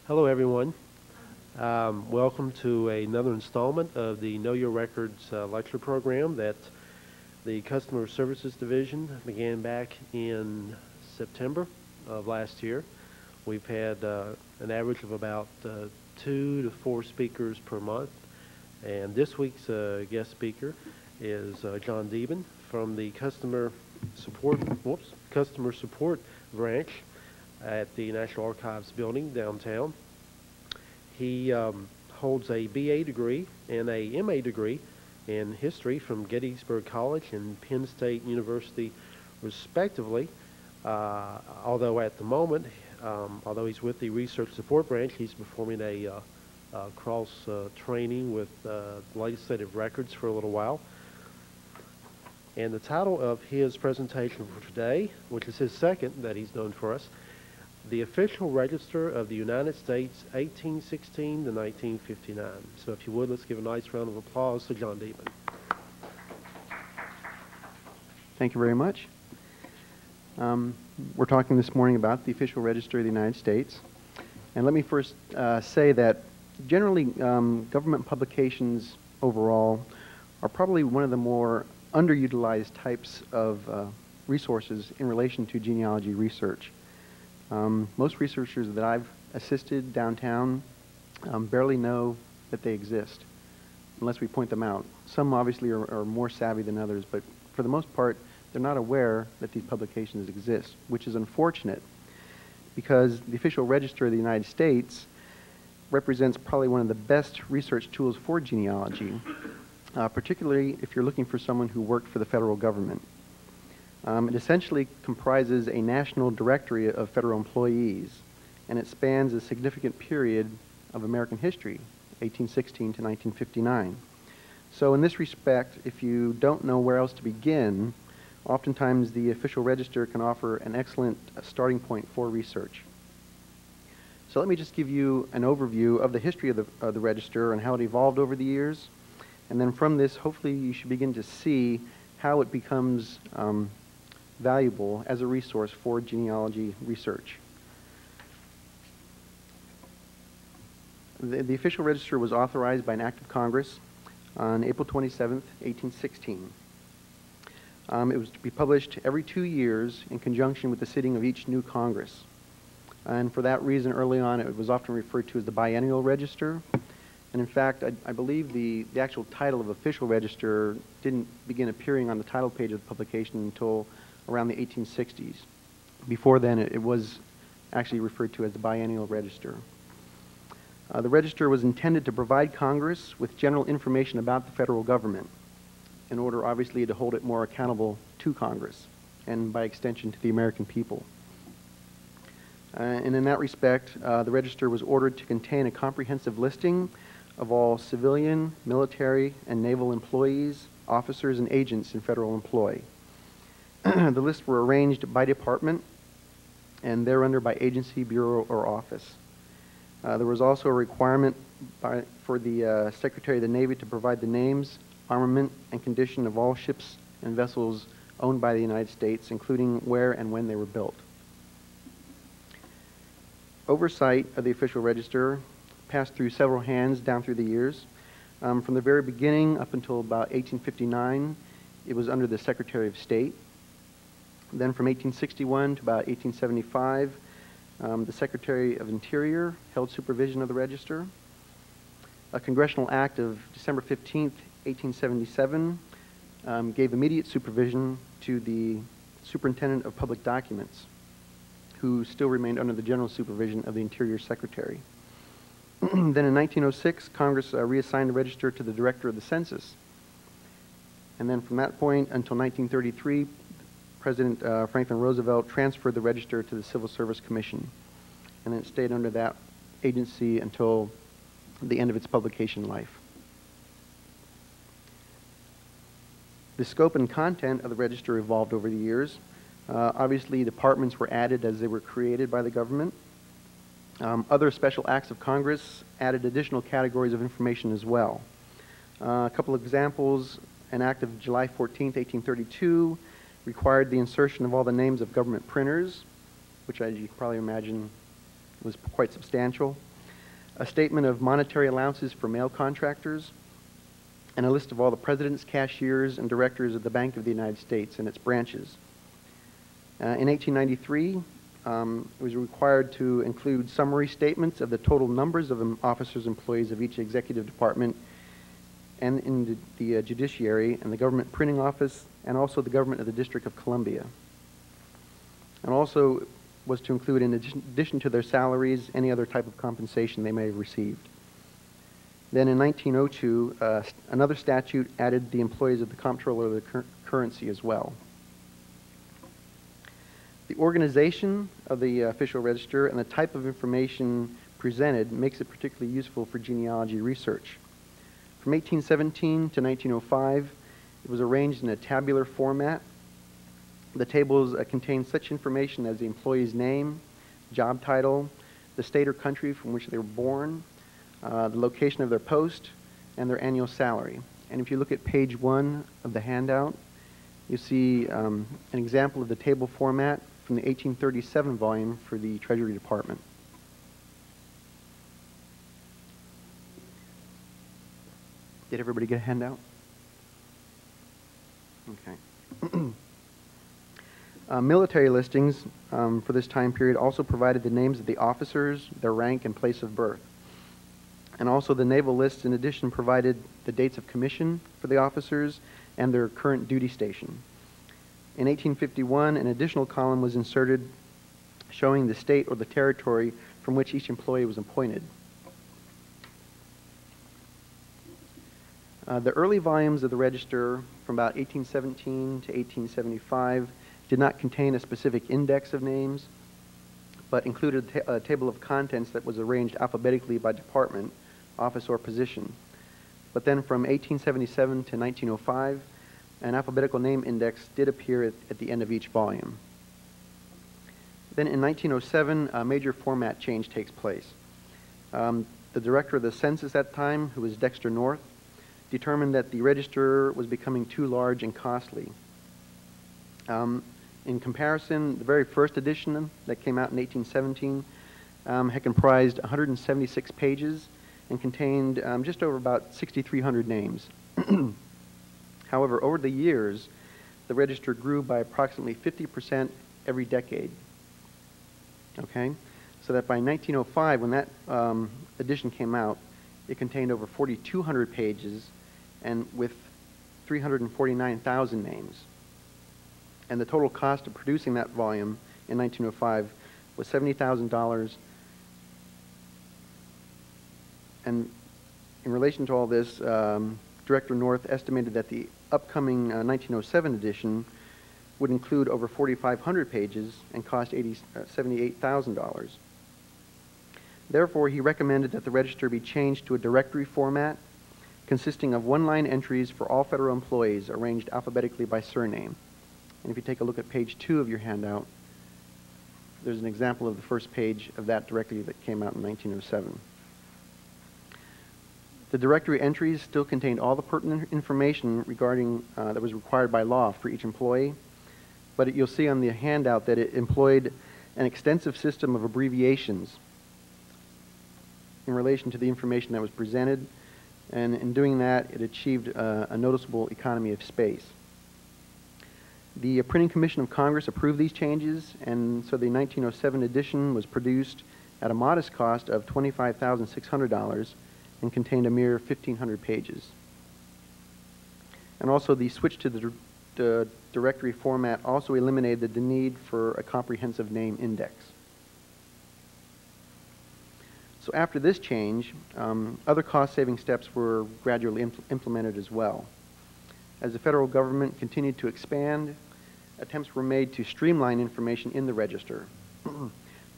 Hello, everyone. Welcome to another installment of the Know Your Records lecture program that the Customer Services Division began back in September of last year. We've had an average of about 2 to 4 speakers per month, and this week's guest speaker is John Deeben from the Customer Support branch at the National Archives building downtown. He holds a BA degree and a MA degree in history from Gettysburg College and Penn State University, respectively. Although at the moment, although he's with the Research Support branch, he's performing a cross training with legislative records for a little while. And the title of his presentation for today, which is his second that he's done for us, The Official Register of the United States, 1816 to 1959. So if you would, let's give a nice round of applause to John Deeben. Thank you very much. We're talking this morning about the Official Register of the United States. And let me first say that generally government publications overall are probably one of the more underutilized types of resources in relation to genealogy research. Most researchers that I've assisted downtown barely know that they exist unless we point them out. Some obviously are more savvy than others, but for the most part, they're not aware that these publications exist, which is unfortunate because the Official Register of the United States represents probably one of the best research tools for genealogy, particularly if you're looking for someone who worked for the federal government. It essentially comprises a national directory of federal employees, and it spans a significant period of American history, 1816 to 1959. So in this respect, if you don't know where else to begin, oftentimes the Official Register can offer an excellent starting point for research. So let me just give you an overview of the history of the Register and how it evolved over the years. And then from this, hopefully you should begin to see how it becomes valuable as a resource for genealogy research. The Official Register was authorized by an act of Congress on April 27th, 1816. It was to be published every 2 years in conjunction with the sitting of each new Congress. And for that reason, early on, it was often referred to as the biennial register. And in fact, I believe the actual title of Official Register didn't begin appearing on the title page of the publication until around the 1860s. Before then, it was actually referred to as the biennial register. The register was intended to provide Congress with general information about the federal government in order, obviously, to hold it more accountable to Congress and, by extension, to the American people. And in that respect, the register was ordered to contain a comprehensive listing of all civilian, military, and naval employees, officers, and agents in federal employ. The lists were arranged by department and thereunder by agency, bureau, or office. There was also a requirement for the Secretary of the Navy to provide the names, armament, and condition of all ships and vessels owned by the United States, including where and when they were built. Oversight of the Official Register passed through several hands down through the years. From the very beginning up until about 1859, it was under the Secretary of State. Then from 1861 to about 1875, the Secretary of Interior held supervision of the register. A congressional act of December 15th, 1877 gave immediate supervision to the Superintendent of Public Documents, who still remained under the general supervision of the Interior Secretary. Then in 1906, Congress reassigned the register to the Director of the Census. And then from that point until 1933, President Franklin Roosevelt transferred the register to the Civil Service Commission. And it stayed under that agency until the end of its publication life. The scope and content of the register evolved over the years. Obviously, departments were added as they were created by the government. Other special acts of Congress added additional categories of information as well. A couple of examples: an act of July 14th, 1832 required the insertion of all the names of government printers, which, as you can probably imagine, was quite substantial. a statement of monetary allowances for mail contractors, and a list of all the presidents, cashiers, and directors of the Bank of the United States and its branches. In 1893, it was required to include summary statements of the total numbers of officers, employees of each executive department and in the judiciary and the government printing office, and also the government of the District of Columbia. And also was to include, in addition to their salaries, any other type of compensation they may have received. Then in 1902, another statute added the employees of the comptroller of the currency as well. The organization of the official register and the type of information presented makes it particularly useful for genealogy research. From 1817 to 1905, it was arranged in a tabular format. The tables contain such information as the employee's name, job title, the state or country from which they were born, the location of their post, and their annual salary. And if you look at page 1 of the handout, you see an example of the table format from the 1837 volume for the Treasury Department. Did everybody get a handout? Okay. Military listings for this time period also provided the names of the officers, their rank, and place of birth. And also the naval lists, in addition, provided the dates of commission for the officers and their current duty station. In 1851, an additional column was inserted showing the state or the territory from which each employee was appointed. The early volumes of the register from about 1817 to 1875 did not contain a specific index of names, but included a table of contents that was arranged alphabetically by department, office, or position. But then from 1877 to 1905, an alphabetical name index did appear at the end of each volume. Then in 1907, a major format change takes place. The director of the census at that time, who was Dexter North, determined that the register was becoming too large and costly. In comparison, the very first edition that came out in 1817 had comprised 176 pages and contained just over about 6,300 names. However, over the years, the register grew by approximately 50% every decade. Okay? So that by 1905, when that edition came out, it contained over 4,200 pages and with 349,000 names. And the total cost of producing that volume in 1905 was $70,000. And in relation to all this, Director North estimated that the upcoming 1907 edition would include over 4,500 pages and cost $78,000. Therefore, he recommended that the register be changed to a directory format consisting of one-line entries for all federal employees arranged alphabetically by surname. And if you take a look at page 2 of your handout, there's an example of the first page of that directory that came out in 1907. The directory entries still contained all the pertinent information regarding that was required by law for each employee, but you'll see on the handout that it employed an extensive system of abbreviations in relation to the information that was presented, and in doing that, it achieved a noticeable economy of space. The Printing Commission of Congress approved these changes, and so the 1907 edition was produced at a modest cost of $25,600 and contained a mere 1,500 pages. And also the switch to the directory format also eliminated the need for a comprehensive name index. So after this change, other cost-saving steps were gradually implemented as well. As the federal government continued to expand, attempts were made to streamline information in the register.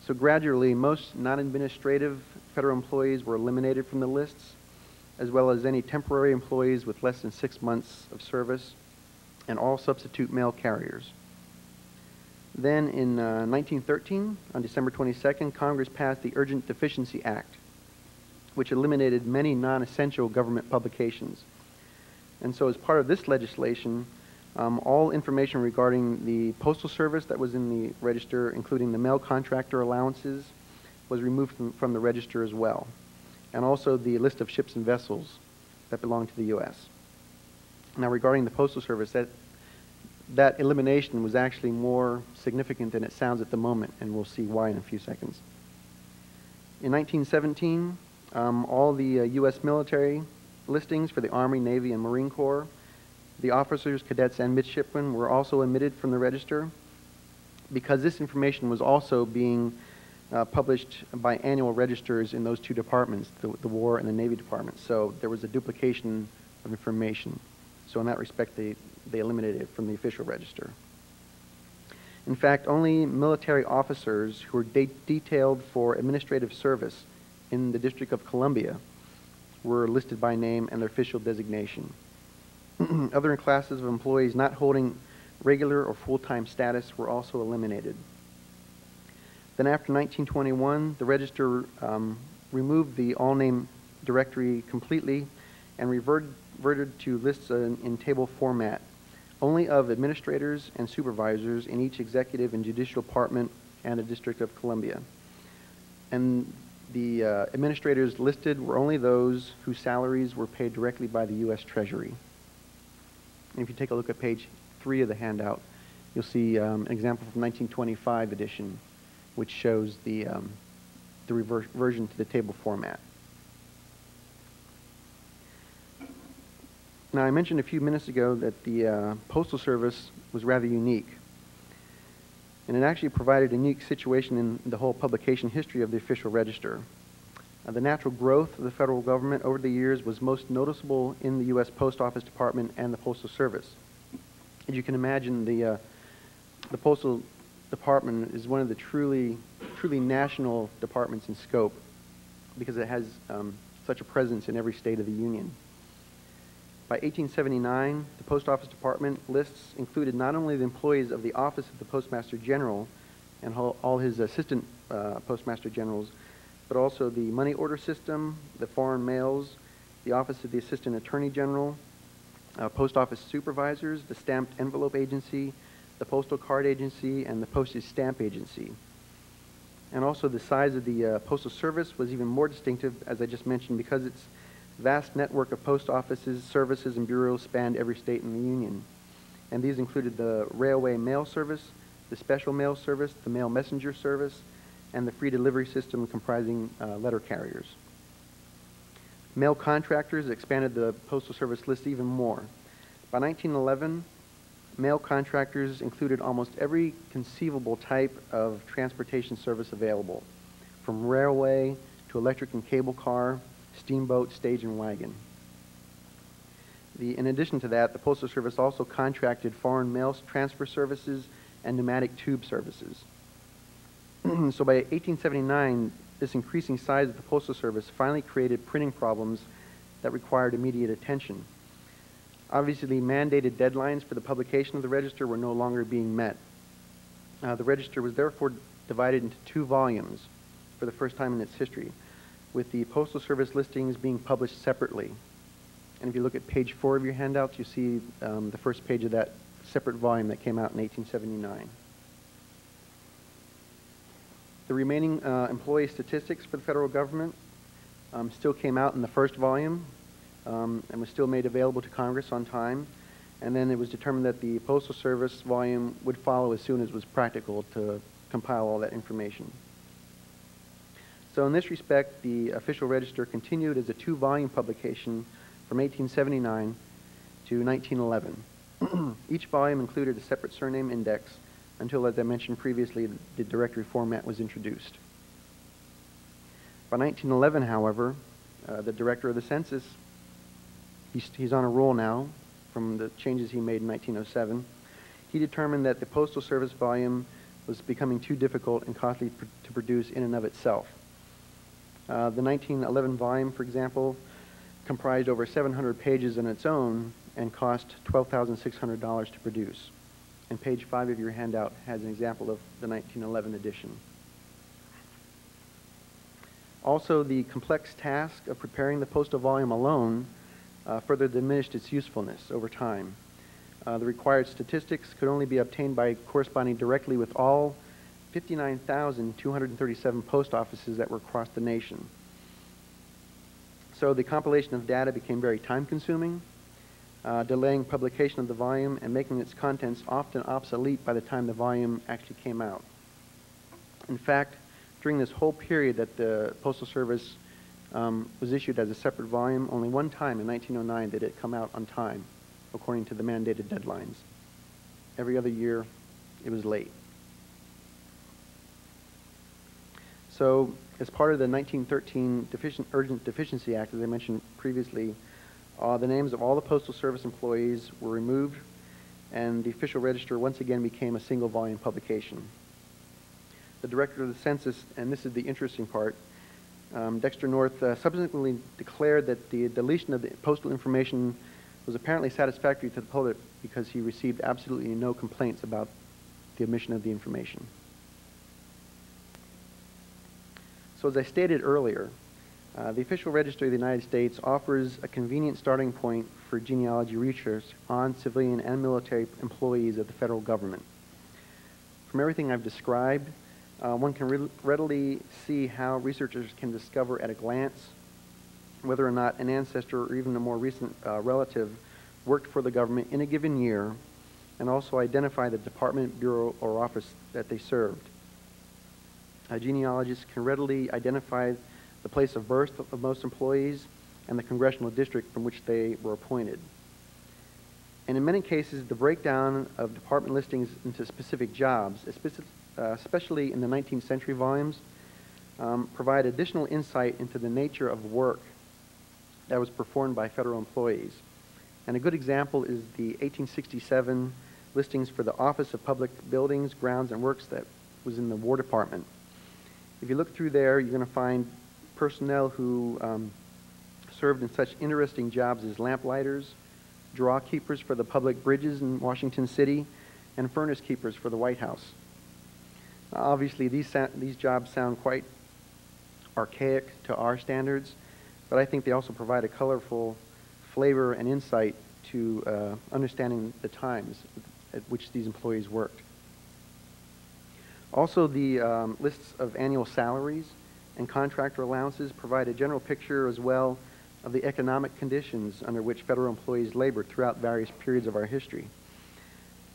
So gradually, most non-administrative federal employees were eliminated from the lists, as well as any temporary employees with less than 6 months of service, and all substitute mail carriers. Then in 1913, on December 22nd, Congress passed the Urgent Deficiency Act, which eliminated many non-essential government publications. And so as part of this legislation, all information regarding the Postal Service that was in the register, including the mail contractor allowances, was removed from the register as well. and also the list of ships and vessels that belong to the U.S. Now, regarding the Postal Service, that elimination was actually more significant than it sounds at the moment, and we'll see why in a few seconds. In 1917, all the U.S. military listings for the Army, Navy, and Marine Corps, the officers, cadets, and midshipmen were also omitted from the register because this information was also being published by annual registers in those two departments, the War and the Navy Department. So there was a duplication of information. So in that respect, they eliminated it from the official register. In fact, only military officers who were detailed for administrative service in the District of Columbia were listed by name and their official designation. Other classes of employees not holding regular or full-time status were also eliminated. Then after 1921, the register removed the all-name directory completely and reverted to lists in table format, only of administrators and supervisors in each executive and judicial department and the District of Columbia. And the administrators listed were only those whose salaries were paid directly by the U.S. Treasury. And if you take a look at page 3 of the handout, you'll see an example from 1925 edition, which shows the reversion to the table format. Now, I mentioned a few minutes ago that the Postal Service was rather unique. And it actually provided a unique situation in the whole publication history of the official register. The natural growth of the federal government over the years was most noticeable in the U.S. Post Office Department and the Postal Service. As you can imagine, the Postal Department is one of the truly national departments in scope because it has such a presence in every state of the Union. By 1879, the Post Office Department lists included not only the employees of the Office of the Postmaster General and all his assistant Postmaster Generals, but also the money order system, the foreign mails, the Office of the Assistant Attorney General, Post Office Supervisors, the Stamped Envelope Agency, the Postal Card Agency, and the Postage Stamp Agency. And also the size of the Postal Service was even more distinctive, as I just mentioned, because its vast network of post offices, services, and bureaus spanned every state in the Union. And these included the Railway Mail Service, the Special Mail Service, the Mail Messenger Service, and the free delivery system comprising letter carriers. Mail contractors expanded the Postal Service list even more. By 1911, mail contractors included almost every conceivable type of transportation service available, from railway to electric and cable car, steamboat, stage, and wagon. In addition to that, the Postal Service also contracted foreign mail transfer services and pneumatic tube services. So by 1879, this increasing size of the Postal Service finally created printing problems that required immediate attention. Obviously, mandated deadlines for the publication of the register were no longer being met. The register was therefore divided into 2 volumes for the first time in its history, with the Postal Service listings being published separately. And if you look at page 4 of your handouts, you see the first page of that separate volume that came out in 1879. The remaining employee statistics for the federal government still came out in the first volume and was still made available to Congress on time. And then it was determined that the Postal Service volume would follow as soon as it was practical to compile all that information. So in this respect, the official register continued as a 2-volume publication from 1879 to 1911. Each volume included a separate surname index until, as I mentioned previously, the directory format was introduced. By 1911, however, the director of the census, he's on a roll now from the changes he made in 1907. He determined that the Postal Service volume was becoming too difficult and costly to produce in and of itself. The 1911 volume, for example, comprised over 700 pages on its own and cost $12,600 to produce. And page 5 of your handout has an example of the 1911 edition. Also, the complex task of preparing the postal volume alone further diminished its usefulness over time. The required statistics could only be obtained by corresponding directly with all 59,237 post offices that were across the nation. So the compilation of data became very time-consuming, delaying publication of the volume and making its contents often obsolete by the time the volume actually came out. In fact, during this whole period that the Postal Service was issued as a separate volume, only one time in 1909 did it come out on time, according to the mandated deadlines. Every other year, it was late. So, as part of the 1913 Urgent Deficiency Act, as I mentioned previously, the names of all the Postal Service employees were removed, and the official register once again became a single volume publication. The director of the census, and this is the interesting part, Dexter North subsequently declared that the deletion of the postal information was apparently satisfactory to the public because he received absolutely no complaints about the omission of the information. So as I stated earlier, the official register of the United States offers a convenient starting point for genealogy research on civilian and military employees of the federal government. From everything I've described, one can readily see how researchers can discover at a glance whether or not an ancestor or even a more recent relative worked for the government in a given year, and also identify the department, bureau, or office that they served. Genealogists can readily identify the place of birth of most employees and the congressional district from which they were appointed. And in many cases, the breakdown of department listings into specific jobs, especially in the 19th century volumes, provide additional insight into the nature of work that was performed by federal employees. And a good example is the 1867 listings for the Office of Public Buildings, Grounds, and Works that was in the War Department. If you look through there, you're going to find personnel who served in such interesting jobs as lamplighters, draw keepers for the public bridges in Washington City, and furnace keepers for the White House. Obviously, these jobs sound quite archaic to our standards, but I think they also provide a colorful flavor and insight to understanding the times at which these employees worked. Also, the lists of annual salaries and contractor allowances provide a general picture as well of the economic conditions under which federal employees labored throughout various periods of our history.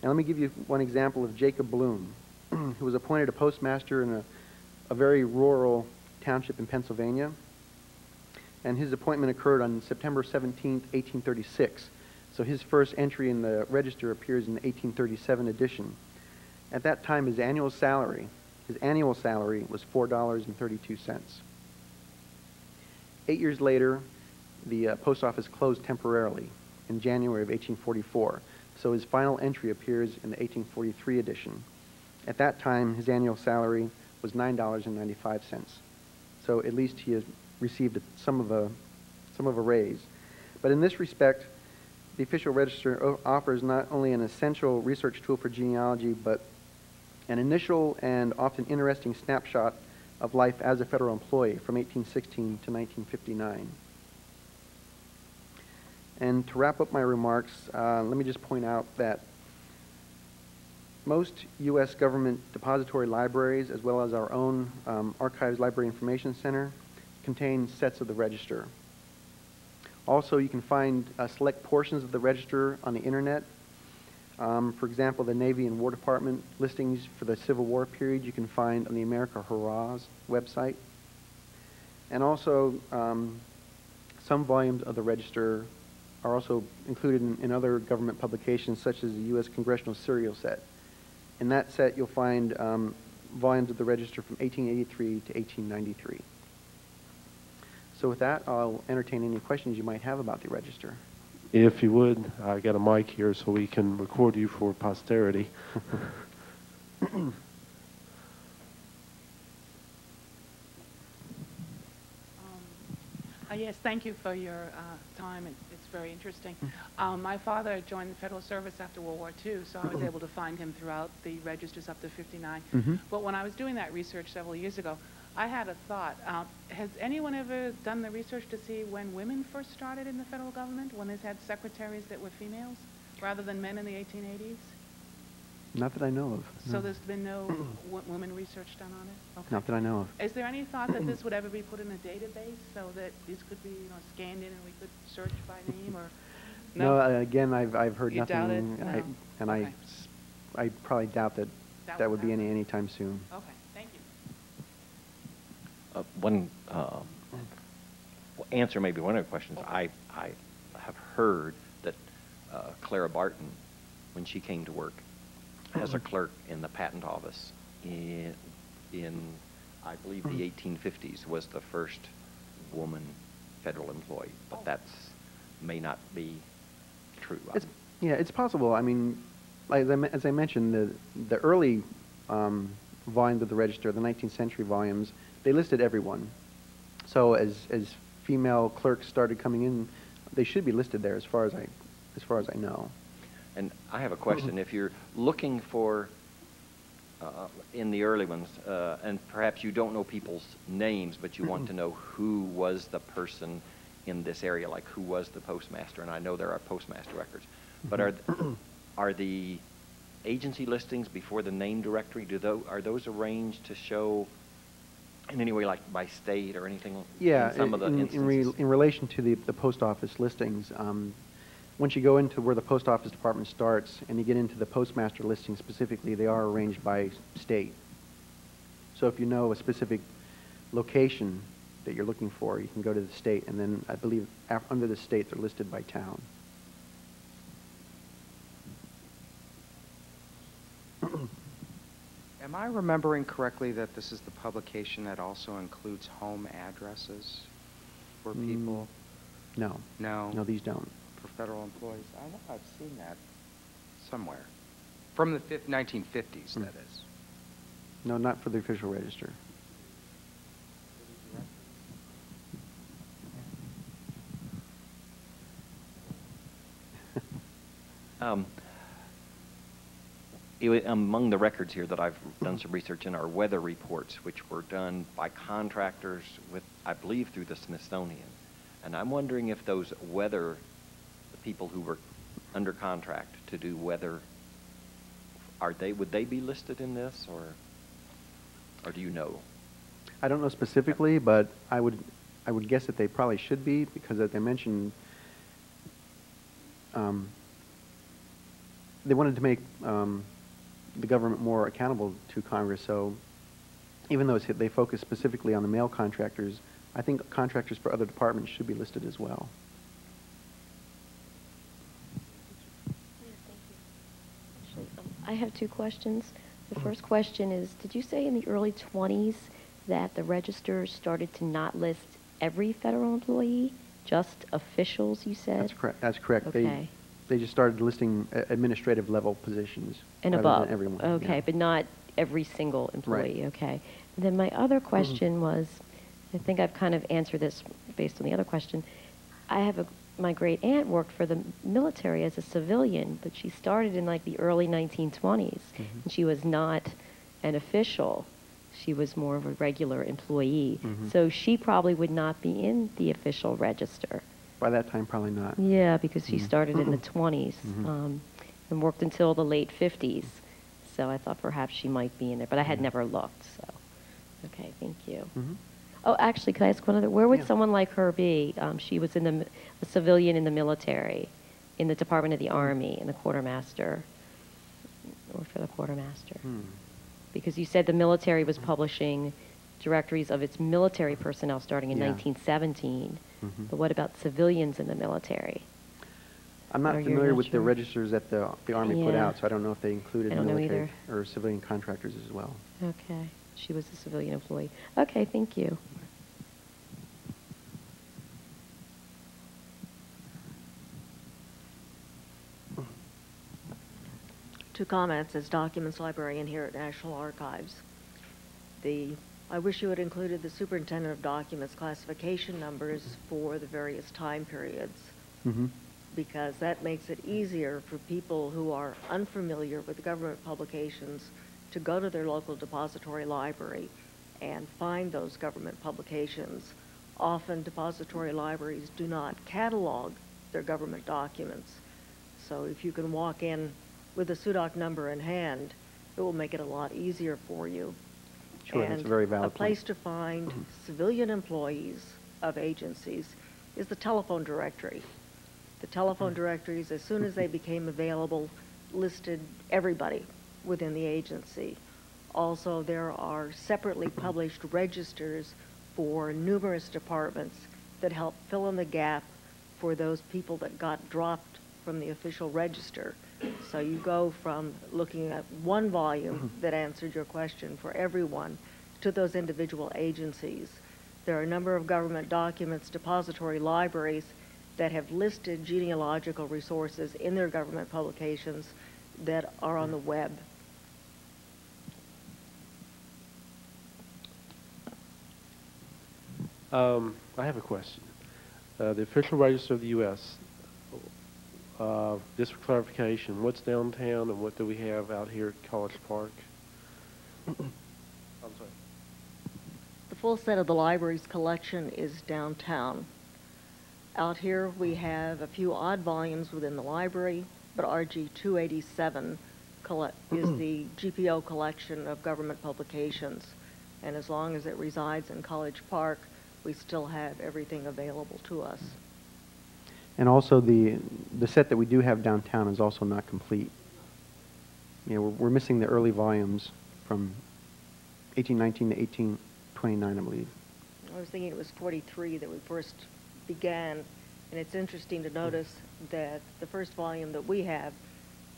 And let me give you one example of Jacob Bloom, who was appointed a postmaster in a very rural township in Pennsylvania. And his appointment occurred on September 17, 1836. So his first entry in the register appears in the 1837 edition. At that time, his annual salary was $4.32. 8 years later, the post office closed temporarily in January of 1844. So his final entry appears in the 1843 edition. At that time, his annual salary was $9.95. So at least he has received some of a raise. But in this respect, the official register offers not only an essential research tool for genealogy, but an initial and often interesting snapshot of life as a federal employee from 1816 to 1959. And to wrap up my remarks, let me just point out that most U.S. government depository libraries, as well as our own Archives Library Information Center, contain sets of the register. Also, you can find select portions of the register on the internet. For example, the Navy and War Department listings for the Civil War period you can find on the America Hurrah's website. And also, some volumes of the register are also included in other government publications, such as the U.S. Congressional Serial Set. In that set, you'll find volumes of the register from 1883 to 1893. So with that, I'll entertain any questions you might have about the register. If you would, I got a mic here so we can record you for posterity. Yes, thank you for your time. It's very interesting. My father joined the Federal Service after World War II, so I was able to find him throughout the registers up to 59. But when I was doing that research several years ago, I had a thought. Has anyone ever done the research to see when women first started in the federal government, when they had secretaries that were females, rather than men in the 1880s? Not that I know of. So No. there's been no women research done on it? Okay. Not that I know of. Is there any thought that this would ever be put in a database so that these could be, scanned in and we could search by name or? No, again, I've heard You nothing. doubt it? No. And Okay. I probably doubt that that would be anytime soon. Okay, thank you. One answer maybe one of the questions. I have heard that Clara Barton, when she came to work as a clerk in the patent office in I believe the 1850s, was the first woman federal employee, but that's may not be true. Yeah, it's possible. I mean, as I mentioned, the early volumes of the register, the 19th century volumes, they listed everyone. So as female clerks started coming in, they should be listed there as far as I know. And I have a question. If you're looking for, in the early ones, and perhaps you don't know people's names, but you want to know who was the person in this area, like who was the postmaster, and I know there are postmaster records, but are the agency listings before the name directory, are those arranged to show in any way, like by state or anything? Yeah, in some of the instances? in relation to the post office listings, once you go into where the post office department starts and you get into the postmaster listing specifically, they are arranged by state. So if you know a specific location that you're looking for, you can go to the state, and then I believe under the state they're listed by town. Am I remembering correctly that this is the publication that also includes home addresses for people? No. No. No, these don't. For federal employees? I know I've seen that somewhere. From the 1950s, that is. No, not for the official register. Among the records here that I've done some research in are weather reports, which were done by contractors with, I believe, through the Smithsonian. And I'm wondering if those weather, the people who were under contract to do weather, would they be listed in this, or do you know? I don't know specifically, but I would guess that they probably should be, because as I mentioned, they wanted to make the government more accountable to Congress. So even though they focus specifically on the male contractors, I think contractors for other departments should be listed as well. I have two questions. The first question is, did you say in the early 20s that the register started to not list every federal employee, just officials, you said? That's correct. That's correct. Okay. They just started listing administrative level positions. And rather above. than everyone. Okay, Yeah. but not every single employee. Right. Okay. And then my other question was, I think I've kind of answered this based on the other question. I have my great aunt worked for the military as a civilian, but she started in like the early 1920s, and she was not an official. She was more of a regular employee. So she probably would not be in the official register. By that time, probably not. Yeah, because she started in the 20s and worked until the late 50s. So I thought perhaps she might be in there, but I had never looked. So, okay, thank you. Oh, actually, could I ask one other? Where would someone like her be? She was a civilian in the military, in the Department of the Army, in the quartermaster, or for the quartermaster. Because you said the military was publishing directories of its military personnel starting in 1917. But what about civilians in the military? I'm not Or you're familiar not with the sure? registers that the Army put Yeah. out, so I don't know if they included I don't know military either. or civilian contractors as well. Okay. She was a civilian employee. Okay, thank you. Two comments as documents librarian here at National Archives. I wish you had included the superintendent of documents classification numbers for the various time periods, because that makes it easier for people who are unfamiliar with government publications to go to their local depository library and find those government publications. Often depository libraries do not catalog their government documents. So if you can walk in with the SUDOC number in hand, it will make it a lot easier for you. Sure, and that's a very valid a place point. to find civilian employees of agencies is the telephone directory. The telephone directories, as soon as they became available, listed everybody within the agency. Also, there are separately published registers for numerous departments that help fill in the gap for those people that got dropped from the official register. So you go from looking at one volume that answered your question for everyone to those individual agencies. There are a number of government documents, depository libraries that have listed genealogical resources in their government publications that are on the web. I have a question. The official register of the U.S., just for clarification, what's downtown and what do we have out here at College Park? I'm sorry. The full set of the library's collection is downtown. Out here we have a few odd volumes within the library, but RG 287 is the GPO collection of government publications. And as long as it resides in College Park, we still have everything available to us. And also the set that we do have downtown is also not complete. You know, we're missing the early volumes from 1819 to 1829, I believe. I was thinking it was 43 that we first began, and it's interesting to notice that the first volume that we have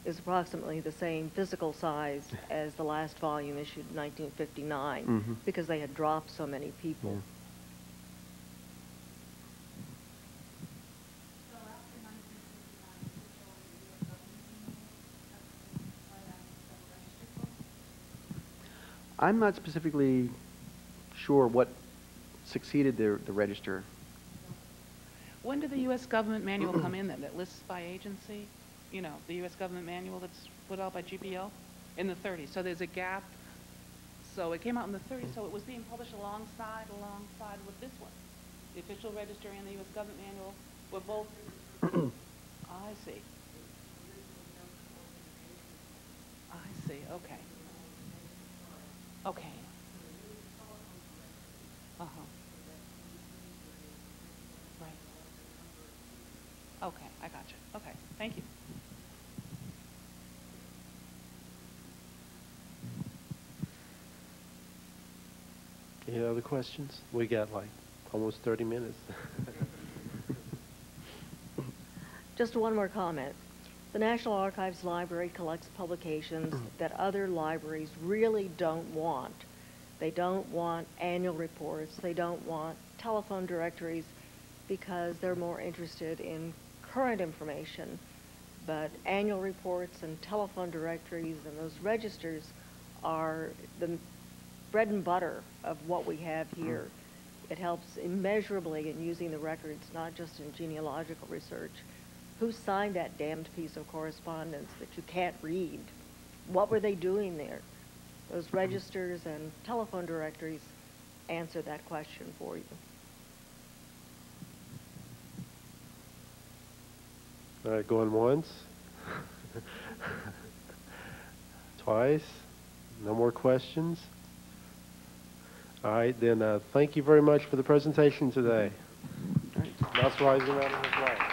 is approximately the same physical size as the last volume issued in 1959 because they had dropped so many people. Yeah. I'm not specifically sure what succeeded the register. When did the U.S. government manual come in that lists by agency? You know, the U.S. government manual that's put out by GPO? In the 30s. So there's a gap. So it came out in the 30s, so it was being published alongside with this one. The official register and the U.S. government manual were both. I see. I see, okay. Okay. Uh-huh. Right. Okay, I got you. Okay, thank you. Any other questions? We got like almost 30 minutes. Just one more comment. The National Archives Library collects publications that other libraries really don't want. They don't want annual reports. They don't want telephone directories because they're more interested in current information. But annual reports and telephone directories and those registers are the bread and butter of what we have here. It helps immeasurably in using the records, not just in genealogical research. Who signed that damned piece of correspondence that you can't read? What were they doing there? Those registers and telephone directories answer that question for you. All right, going once. Twice. No more questions. All right, then thank you very much for the presentation today. All right. Mouse rising out of his life.